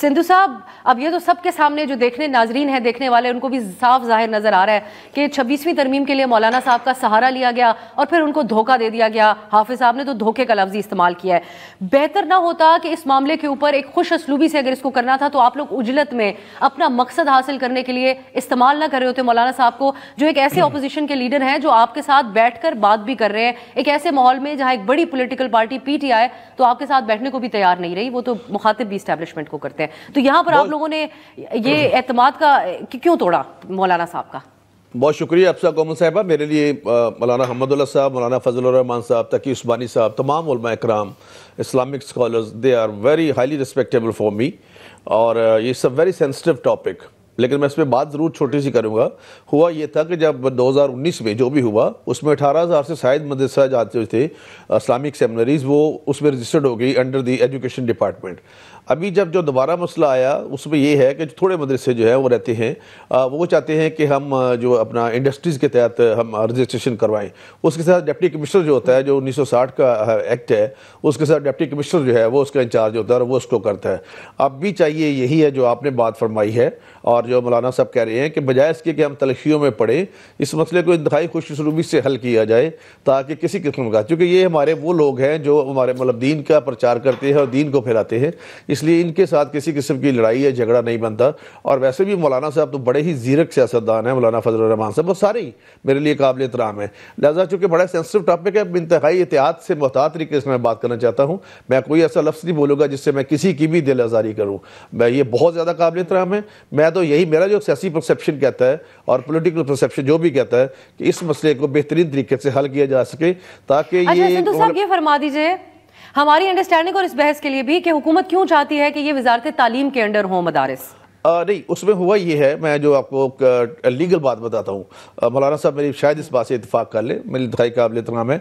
سندھو صاحب اب یہ تو سب کے سامنے جو دیکھنے ناظرین ہیں دیکھنے والے ان کو بھی صاف ظاہر نظر آ رہا ہے کہ 26ویں ترمیم کے لیے مولانا صاحب کا سہارا لیا گیا اور پھر ان کو دھوکہ دے دیا گیا. حافظ صاحب نے تو دھوکے کا لفظ استعمال کیا ہے. بہتر نہ ہوتا کہ اس معاملے کے اوپر ایک خوش اسلوبی سے اگر اس کو کرنا تھا تو آپ لوگ عجلت میں اپنا مقصد حاصل کرنے کے لیے استعمال نہ کر رہے ہوتے مولانا صاحب کو, جو ایک ایسے اپوزیشن کے لیڈر ہیں جو آپ کے ساتھ بیٹھ کر بات بھی کر رہے ہیں, ایک ایسے ماحول میں جہاں ایک بڑی political party P T I تو آپ کے ساتھ بیٹھنے کو بھی تیار نہیں رہی, وہ تو مخاطب بھی اسٹیبلشمنٹ کو کرتے ہیں. تو یہاں پر آپ لوگوں نے یہ اعتماد کا کیوں توڑا مولانا صاحب کا؟ بہت شکریہ افسا کومل صاحبہ. میرے لیے مولانا حمد اللہ صاحب, مولانا فضل الرحمان صاحب, تقی عثمانی صاحب, تمام علماء اکرام, Islamic scholars, they are very highly respectable for me. اور یہ سب ویری سینسٹیو ٹاپک, لیکن میں اس پہ بات ضرور چھوٹی سی کروں گا. ہوا یہ تھا کہ جب 2019 میں جو بھی ہوا اس میں 18,000 سے زائد مدرسہ جاتے تھے اسلامک سیمنریز, وہ اس میں رجسٹرڈ ہو گئی انڈر دی ایجوکیشن ڈپارٹمنٹ. ابھی جب جو دوبارہ مسئلہ آیا اس میں یہ ہے کہ تھوڑے مدرسے جو ہے وہ رہتے ہیں, وہ چاہتے ہیں کہ ہم جو اپنا انڈسٹریز کے تحت ہم رجسٹریشن کروائیں. اس کے ساتھ ڈپٹی کمشنر جو ہوتا ہے, جو 1960 کا ایکٹ ہے, اس کے ساتھ ڈپٹی کمشنر جو ہے وہ اس کا انچارج ہوتا ہے اور وہ اس کو کرتا ہے. اب بھی چاہیے یہی ہے جو آپ نے بات فرمائی ہے اور جو مولانا صاحب کہہ رہے ہیں کہ بجائے اس کے کہ ہم تلخیوں میں پڑیں, اس مسئلے کو انتہائی خوش اسلوبی سے حل کیا جائے تاکہ کسی قسم کا, کیونکہ یہ ہمارے وہ لوگ ہیں جو ہمارے مطلب دین کا پرچار کرتے ہیں اور دین کو پھیلاتے ہیں, اس لیے ان کے ساتھ کسی قسم کی لڑائی یا جھگڑا نہیں بنتا. اور ویسے بھی مولانا صاحب تو بڑے ہی زیرک سیاستدان ہیں, مولانا فضل الرحمان صاحب, وہ سارے ہی میرے لیے قابل احترام ہیں. لہٰذا چونکہ بڑا سینسٹیو ٹاپک ہے, انتہائی احتیاط سے محتاط طریقے سے میں بات کرنا چاہتا ہوں. میں کوئی ایسا لفظ نہیں بولوں گا جس سے میں کسی کی بھی دل آزاری کروں. میں یہ بہت زیادہ قابل احترام ہے. میں تو یہی میرا جو سیاسی پرسیپشن کہتا ہے اور پولیٹیکل پرسیپشن جو بھی کہتا ہے کہ اس مسئلے کو بہترین طریقے سے حل کیا جا سکے تاکہ یہ. سندھو صاحب یہ فرما دیجئے ہماری انڈرسٹینڈنگ اور اس بحث کے لیے بھی کہ حکومت کیوں چاہتی ہے کہ یہ وزارت تعلیم کے انڈر ہوں مدارس؟ نہیں, اس میں ہوا یہ ہے, میں جو آپ کو لیگل بات بتاتا ہوں. مولانا صاحب میری شاید اس بات سے اتفاق کر لیں, میری انتہائی قابل احترام ہے.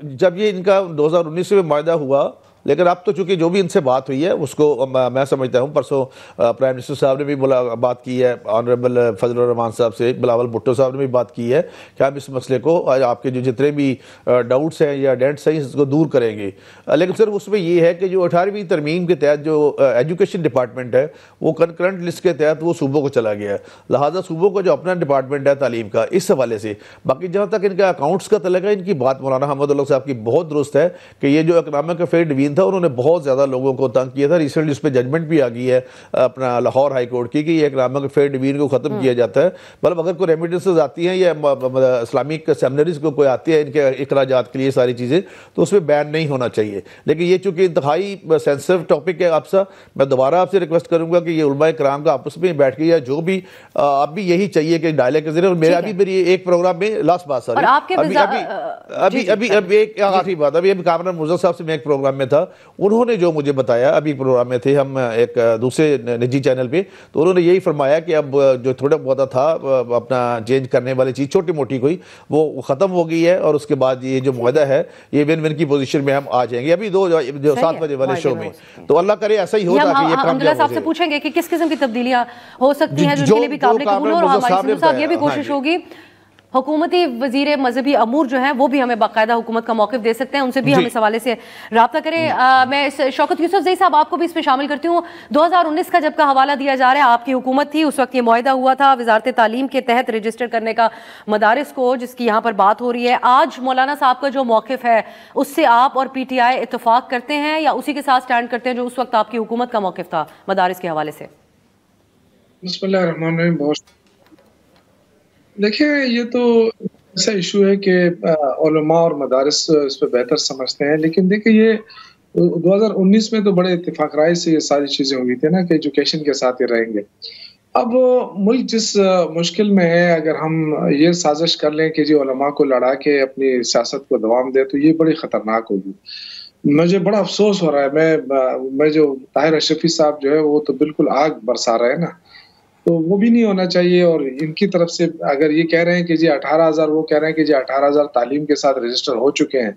جب یہ ان کا 2019 میں معاہدہ ہوا, لیکن اب تو چونکہ جو بھی ان سے بات ہوئی ہے اس کو میں سمجھتا ہوں, پرسوں پرائم منسٹر صاحب نے بھی بات کی ہے, آنریبل فضل الرحمان صاحب سے, بلاول بھٹو صاحب نے بھی بات کی ہے کہ ہم اس مسئلے کو آپ کے جو جتنے بھی ڈاؤٹس ہیں یا ڈینٹس ہیں اس کو دور کریں گے. لیکن صرف اس میں یہ ہے کہ جو 18ویں ترمیم کے تحت جو ایجوکیشن ڈپارٹمنٹ ہے وہ کنکرنٹ لسٹ کے تحت وہ صوبوں کو چلا گیا ہے. لہٰذا صوبوں کا جو اپنا ڈپارٹمنٹ ہے تعلیم کا, اس حوالے سے باقی جہاں تک ان کا اکاؤنٹس کا تعلق ہے, ان کی بات مولانا حمد اللہ صاحب کی بہت درست ہے کہ یہ جو اکنامک افیئر ڈویژن تھا انہوں نے بہت زیادہ لوگوں کو تنگ کیا تھا. ریسنٹلی اس پہ ججمنٹ بھی آ گئی ہے اپنا لاہور ہائی کورٹ کی کہ یہ اکنامک افیئر ڈویژن کو ختم کیا جاتا ہے. مطلب اگر کوئی ریمیڈنسز آتی ہیں یا اسلامک سیمنریز کو کوئی آتی ہے ان کے اخراجات کے لیے ساری چیزیں, تو اس میں بین نہیں ہونا چاہیے. لیکن یہ چونکہ انتہائی سینسٹیو ٹاپک ہے آپ سے, میں دوبارہ آپ سے ریکویسٹ کروں گا کہ یہ علماء کرام کا آپس میں بیٹھ کے یا جو بھی اب بھی یہی چاہیے کہ ڈائلیگ کے ذریعے. اور میرا بھی میری ایک پروگرام میں لاسٹ بات ابھی ایک آخری بات, ابھی کامران مرزا صاحب سے میں ایک پروگرام میں تھا, انہوں نے جو مجھے بتایا, ابھی پروگرام میں تھے ہم ایک دوسرے نجی چینل پہ, تو انہوں نے یہی فرمایا کہ اب جو تھوڑا بہت تھا اپنا چینج کرنے والی چیز چھوٹی موٹی کوئی وہ ختم ہو گئی ہے, اور اس کے بعد یہ جو معاہدہ ہے یہ ون ون کی پوزیشن میں ہم آ جائیں گے ابھی جو 7 بجے والے شو میں. تو اللہ کرے ایسا ہی ہو تاکہ یہ کام عبداللہ صاحب سے پوچھیں گے کہ کس قسم کی تبدیلیاں ہو سکتی ہیں جو ان کے لیے بھی قابل قبول ہو, اور ہماری سندھو صاحب یہ بھی کوشش ہوگی حکومتی وزیر مذہبی امور جو ہیں وہ بھی ہمیں باقاعدہ حکومت کا موقف دے سکتے ہیں, ان سے بھی ہم اس حوالے سے رابطہ کریں. میں شوکت یوسف زئی صاحب آپ کو بھی اس میں شامل کرتی ہوں. 2019 کا جب کا حوالہ دیا جا رہا ہے, آپ کی حکومت تھی, اس وقت یہ معاہدہ ہوا تھا وزارت تعلیم کے تحت رجسٹر کرنے کا مدارس کو, جس کی یہاں پر بات ہو رہی ہے. آج مولانا صاحب کا جو موقف ہے اس سے آپ اور پی ٹی آئی اتفاق کرتے ہیں یا اسی کے ساتھ سٹینڈ کرتے ہیں جو اس وقت آپ کی حکومت کا موقف تھا مدارس کے حوالے سے؟ بسم اللہ الرحمن الرحیم. بہت دیکھیں, یہ تو ایسا ایشو ہے کہ علماء اور مدارس اس پہ بہتر سمجھتے ہیں, لیکن دیکھیں یہ 2019 میں تو بڑے اتفاق رائے سے یہ ساری چیزیں ہوئی تھی نا کہ ایجوکیشن کے ساتھ ہی رہیں گے. اب ملک جس مشکل میں ہے, اگر ہم یہ سازش کر لیں کہ جی علماء کو لڑا کے اپنی سیاست کو دوام دے تو یہ بڑی خطرناک ہوگی. مجھے بڑا افسوس ہو رہا ہے, میں جو طاہر اشرفی صاحب جو ہے وہ تو بالکل آگ برسا رہے ہیں نا, تو وہ بھی نہیں ہونا چاہیے. اور ان کی طرف سے اگر یہ کہہ رہے ہیں کہ جی 18,000, وہ کہہ رہے ہیں کہ جی 18,000 تعلیم کے ساتھ رجسٹر ہو چکے ہیں,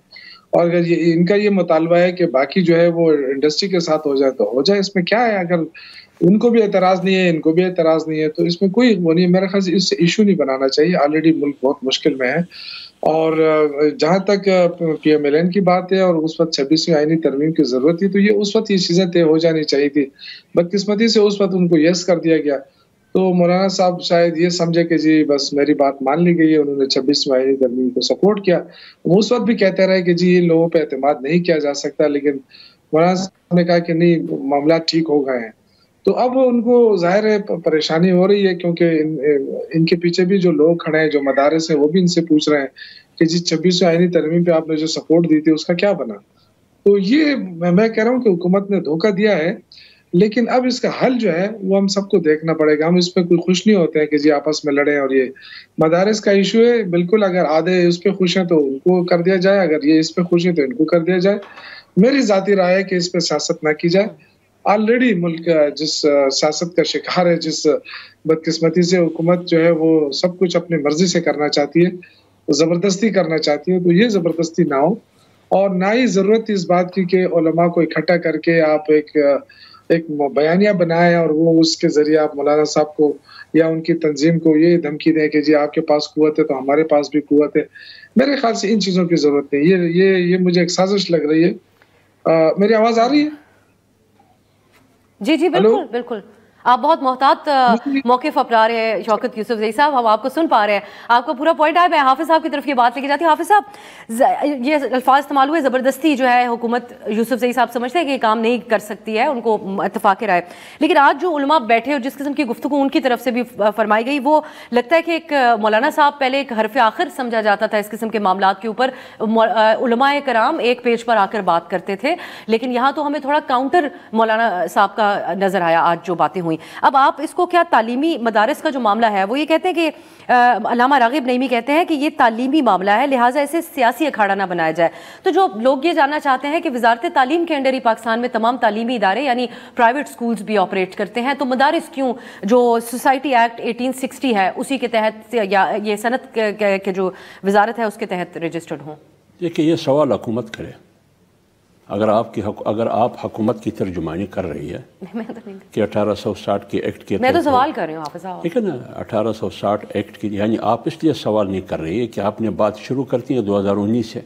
اور اگر ان کا یہ مطالبہ ہے کہ باقی جو ہے وہ انڈسٹری کے ساتھ ہو جائے تو ہو جائے, اس میں کیا ہے؟ اگر ان کو بھی اعتراض نہیں ہے, ان کو بھی اعتراض نہیں ہے, تو اس میں کوئی وہ نہیں. میرے خیال سے اس سے ایشو نہیں بنانا چاہیے. آلریڈی ملک بہت مشکل میں ہے, اور جہاں تک پی ایم ایل این کی بات ہے اور اس وقت 26ویں آئینی ترمیم کی ضرورت تھی، تو یہ اس وقت یہ چیزیں طے ہو جانی چاہیے تھی. بدقسمتی سے اس وقت ان کو یس کر دیا گیا. تو مولانا صاحب شاید یہ سمجھے کہ جی بس میری بات مان لی گئی ہے، انہوں نے 26ویں آئینی ترمیم کو سپورٹ کیا. وہ اس وقت بھی کہتے رہے کہ جی ان لوگوں پہ اعتماد نہیں کیا جا سکتا، لیکن مولانا صاحب نے کہا کہ نہیں، معاملات ٹھیک ہو گئے ہیں. تو اب ان کو ظاہر ہے پریشانی ہو رہی ہے، کیونکہ ان کے پیچھے بھی جو لوگ کھڑے ہیں، جو مدارس ہیں، وہ بھی ان سے پوچھ رہے ہیں کہ جی 26ویں آئینی ترمیم پہ آپ نے جو سپورٹ دی تھی اس کا کیا بنا. تو یہ میں کہہ رہا ہوں کہ حکومت نے دھوکہ دیا ہے، لیکن اب اس کا حل جو ہے وہ ہم سب کو دیکھنا پڑے گا. ہم اس پہ کوئی خوش نہیں ہوتے ہیں کہ جی آپس میں لڑیں. اور یہ مدارس کا ایشو ہے، بالکل اگر آدھے اس پہ خوش ہیں تو ان کو کر دیا جائے، اگر یہ اس پہ خوش ہیں تو ان کو کر دیا جائے. میری ذاتی رائے ہے کہ اس پہ سیاست نہ کی جائے. آلریڈی ملک جس سیاست کا شکار ہے، جس بدقسمتی سے حکومت جو ہے وہ سب کچھ اپنی مرضی سے کرنا چاہتی ہے، زبردستی کرنا چاہتی ہے، تو یہ زبردستی نہ ہو. اور نہ ہی ضرورت اس بات کی کہ علماء کو اکٹھا کر کے آپ ایک بیانیہ بنائیں اور وہ اس کے ذریعے آپ مولانا صاحب کو یا ان کی تنظیم کو یہ دھمکی دیں کہ جی آپ کے پاس قوت ہے تو ہمارے پاس بھی قوت ہے. میرے خیال سے ان چیزوں کی ضرورت نہیں. یہ مجھے ایک سازش لگ رہی ہے. میری آواز آ رہی ہے؟ جی جی بالکل بالکل. آپ بہت محتاط موقف اپنا رہے ہیں شوکت یوسف زئی صاحب، ہم آپ کو سن پا رہے ہیں، آپ کو پورا پوائنٹ آیا. میں حافظ صاحب کی طرف یہ بات لے کے جاتی ہوں. حافظ صاحب، یہ الفاظ استعمال ہوئے زبردستی جو ہے حکومت، یوسف زئی صاحب سمجھتے ہیں کہ یہ کام نہیں کر سکتی ہے، ان کو اتفاق رائے. لیکن آج جو علماء بیٹھے اور جس قسم کی گفتگو ان کی طرف سے بھی فرمائی گئی، وہ لگتا ہے کہ ایک مولانا صاحب پہلے ایک حرف آخر سمجھا جاتا تھا اس قسم کے معاملات کے اوپر. علماء کرام ایک پیج پر آ کر بات کرتے تھے، لیکن یہاں تو ہمیں تھوڑا کاؤنٹر مولانا صاحب کا نظر آیا آج جو باتیں ہوئی. اب آپ اس کو کیا تعلیمی مدارس کا جو معاملہ ہے، وہ یہ کہتے ہیں کہ علامہ راغب نعیمی کہتے ہیں کہ یہ تعلیمی معاملہ ہے، لہٰذا اسے سیاسی اکھاڑا نہ بنایا جائے. تو جو لوگ یہ جاننا چاہتے ہیں کہ وزارت تعلیم کے انڈر ہی پاکستان میں تمام تعلیمی ادارے یعنی پرائیویٹ سکولز بھی آپریٹ کرتے ہیں، تو مدارس کیوں جو سوسائٹی ایکٹ 1860 ہے اسی کے تحت یا یہ صنعت کے جو وزارت ہے اس کے تحت رجسٹرڈ ہوں؟ دیکھیے، یہ سوال حکومت کرے. اگر آپ حکومت کی ترجمانی کر رہی ہے کہ 1860 کے ایکٹ کے، میں تو سوال کر رہی ہوں حافظ صاحب، ٹھیک ہے نا، 1860 ایکٹ کی، یعنی آپ اس لیے سوال نہیں کر رہی ہے کہ آپ نے بات شروع کرتی ہے 2019 سے،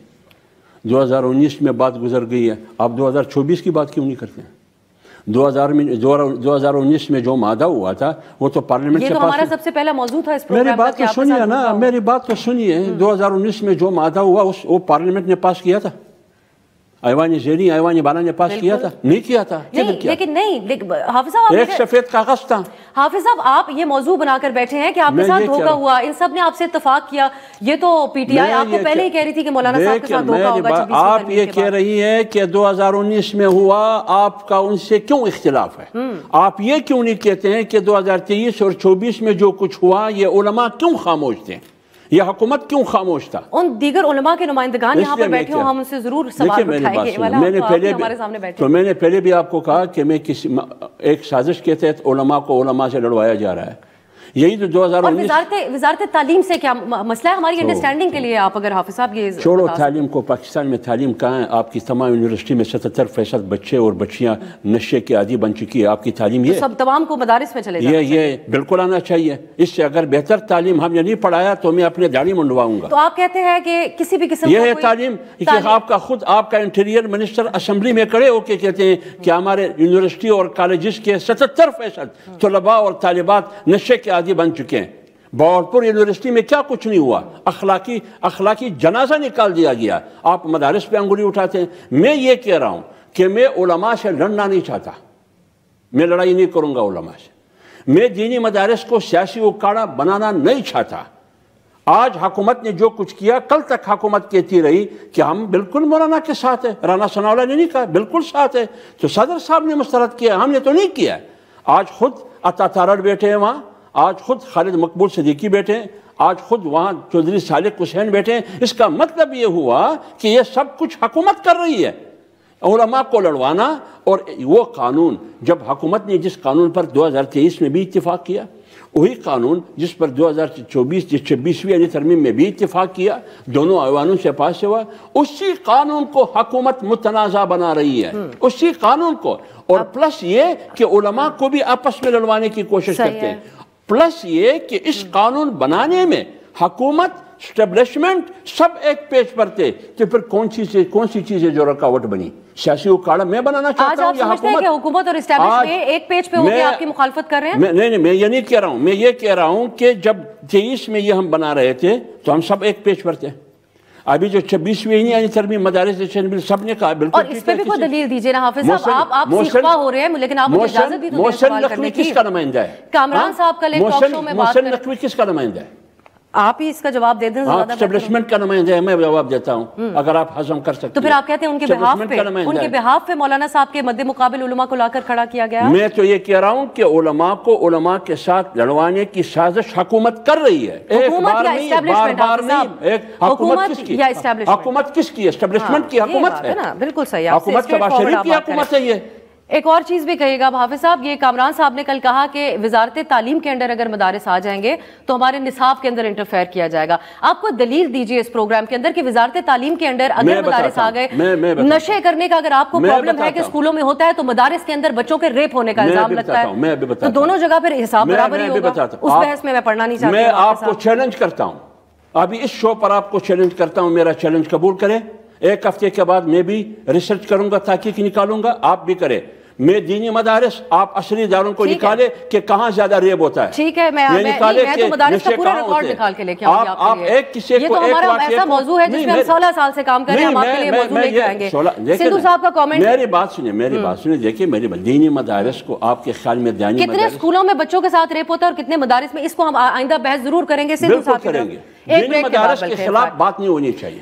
2019 میں بات گزر گئی ہے، آپ 2024 کی بات کیوں نہیں کرتے ہیں؟ 2019 میں جو مادہ ہوا تھا وہ تو پارلیمنٹ سے پاس، یہ تو ہمارا سب سے پہلا موضوع تھا اس پروگرام کا. میری بات تو سنیے نا، میری بات تو سنیے. 2019 میں جو مادہ ہوا وہ پارلیمنٹ نے پاس کیا تھا، ایوانی زیریں ایوانی بالا نے پاس کیا تھا؟ نہیں کیا تھا. لیکن نہیں حافظ صاحب، ایک سفید کاغذ تھا. حافظ صاحب، آپ یہ موضوع بنا کر بیٹھے ہیں کہ آپ کے ساتھ دھوکہ ہوا، ان سب نے آپ سے اتفاق کیا. یہ تو پی ٹی آئی آپ کو پہلے ہی کہہ رہی تھی کہ مولانا صاحب کے ساتھ دھوکہ ہوگا. آپ یہ کہہ رہی ہے کہ 2019 میں ہوا، آپ کا ان سے کیوں اختلاف ہے؟ آپ یہ کیوں نہیں کہتے ہیں کہ 2023 اور 24 میں جو کچھ ہوا یہ علماء کیوں خاموش تھے، یہ حکومت کیوں خاموش تھا؟ ان دیگر علماء کے نمائندگان یہاں پر بیٹھے ہوں، ہم ان سے ضرور سوال اٹھائیں گے. میں نے پہلے بھی آپ کو کہا کہ میں ایک سازش کے تحت علماء کو علماء سے لڑوایا جا رہا ہے. یہی تو 2019 وزارت تعلیم سے کیا مسئلہ ہے ہماری انڈرسٹینڈنگ کے لیے؟ آپ اگر حافظ صاحب یہ چھوڑو تعلیم کو، پاکستان میں تعلیم کہاں ہے؟ آپ کی تمام یونیورسٹی میں 77% بچے اور بچیاں نشے کے عادی بن چکی ہے. آپ کی تعلیم یہ سب تمام کو مدارس میں چلے جانا یہ بالکل آنا چاہیے. اس سے اگر بہتر تعلیم ہم نے نہیں پڑھایا تو میں اپنے داڑھی منڈواؤں گا. تو آپ کہتے ہیں کہ کسی بھی قسم یہ ہے تعلیم کہ آپ کا انٹیریئر منسٹر اسمبلی میں کھڑے ہو کے کہتے ہیں کہ ہمارے یونیورسٹی اور کالجز کے 77% طلباء اور طالبات نشے کے عادی بن چکے ہیں. بہاولپور یونیورسٹی میں کیا کچھ نہیں ہوا، اخلاقی جنازہ نکال دیا گیا. آپ مدارس پہ انگلی اٹھاتے ہیں. میں یہ کہہ رہا ہوں کہ میں علماء سے لڑنا نہیں چاہتا، میں لڑائی نہیں کروں گا علماء سے. میں دینی مدارس کو سیاسی اکھاڑا بنانا نہیں چاہتا. آج حکومت نے جو کچھ کیا، کل تک حکومت کہتی رہی کہ ہم بالکل مولانا کے ساتھ ہیں. رانا ثناءاللہ نے نہیں کہا بالکل ساتھ ہے، تو صدر صاحب نے مسترد کیا، ہم نے تو نہیں کیا. آج خود عطا تارڑ بیٹھے ہیں وہاں، آج خود خالد مقبول صدیقی بیٹھے ہیں، آج خود وہاں چودھری صالح حسین بیٹھے ہیں. اس کا مطلب یہ ہوا کہ یہ سب کچھ حکومت کر رہی ہے. علماء کو لڑوانا، اور وہ قانون جب حکومت نے جس قانون پر 2023 میں بھی اتفاق کیا، وہی قانون جس پر 2024 یعنی ترمیم میں بھی اتفاق کیا، دونوں ایوانوں سے پاس ہوا، اسی قانون کو حکومت متنازع بنا رہی ہے، اسی قانون کو. اور پلس یہ کہ علماء کو بھی آپس میں لڑوانے کی کوشش کرتے ہیں. پلس یہ کہ اس قانون بنانے میں حکومت اسٹیبلشمنٹ سب ایک پیج پر تھے، تو پھر کون سی چیزیں جو رکاوٹ بنی؟ سیاسی اکاڑا میں بنانا چاہتا ہوں آج آپ سمجھتے ہیں کہ حکومت اور اسٹیبلشمنٹ ایک پیج پہ ہو کے آپ کی مخالفت کر رہے ہیں؟ نہیں، میں یہ نہیں کہہ رہا ہوں، میں یہ کہہ رہا ہوں کہ جب 23 میں یہ ہم بنا رہے تھے تو ہم سب ایک پیج پر تھے. ابھی جو 26ویں یعنی ترمیم مدارس بل سب نے کہا بالکل. اور اس پہ بھی کوئی دلیل دیجئے نا حافظ صاحب، آپ سیخوا ہو رہے ہیں لیکن آپ مجھے اجازت بھی تو دیں سوال کرنے کی. کس کا نمائندہ ہے؟ کامران صاحب کل ایک ٹاک شو میں بات محسن نقوی کس کا نمائندہ ہے؟ آپ ہی اس کا جواب دے دیں. آپ اسٹیبلشمنٹ کا نمائندہ ہے، میں جواب دیتا ہوں اگر آپ ہضم کر سکتے ہیں. تو پھر آپ کہتے ہیں ان کے بہاف پہ مولانا صاحب کے مد مقابل علماء کو لا کر کھڑا کیا گیا. میں تو یہ کہہ رہا ہوں کہ علماء کو علماء کے ساتھ لڑوانے کی سازش حکومت کر رہی ہے. حکومت یا اسٹیبلشمنٹ؟ حکومت کس کی ہے؟ اسٹیبلشمنٹ کی حکومت ہے. بالکل صحیح. حکومت شہباز شریف کی حکومت ہے. یہ ایک اور چیز بھی کہیے گا حافظ صاحب، یہ کامران صاحب نے کل کہا کہ وزارت تعلیم کے انڈر اگر مدارس آ جائیں گے تو ہمارے نصاب کے اندر انٹرفیئر کیا جائے گا. آپ کو دلیل دیجئے اس پروگرام کے اندر کہ وزارت تعلیم کے انڈر اگر مدارس آ گئے، نشے کرنے کا اگر آپ کو پرابلم ہے کہ اسکولوں میں ہوتا ہے تو مدارس کے اندر بچوں کے ریپ ہونے کا الزام لگتا ہے، تو دونوں جگہ پھر حساب برابر ہی ہوگا. اس بحث میں پڑھنا نہیں چاہتی. میں آپ کو چیلنج کرتا ہوں، ابھی اس شو پر آپ کو چیلنج کرتا ہوں، میرا چیلنج قبول کریں. 1 ہفتے کے بعد میں بھی ریسرچ کروں گا، تحقیق نکالوں گا، آپ بھی کریں. میں دینی مدارس، آپ عصری اداروں کو نکالے کہ کہاں زیادہ ریب ہوتا ہے. ٹھیک ہے، میں تو مدارس کا پورا ریکارڈ نکال کے لے کے آؤں گی آپ کے لیے. یہ تو ہمارا ایسا موضوع ہے جس میں ہم 16 سال سے کام کر رہے ہیں، ہم آپ کے لیے موضوع لے کے آئیں گے. سندھو صاحب کا کامنٹ. میری بات سنیں، دیکھیں میری دینی مدارس کو آپ کے خیال میں دینی کتنے اسکولوں میں بچوں کے ساتھ ریپ ہوتا ہے اور کتنے مدارس میں، اس کو ہم آئندہ بحث ضرور کریں گے. بالکل کریں گے. دینی مدارس کے خلاف بات نہیں ہونی چاہیے.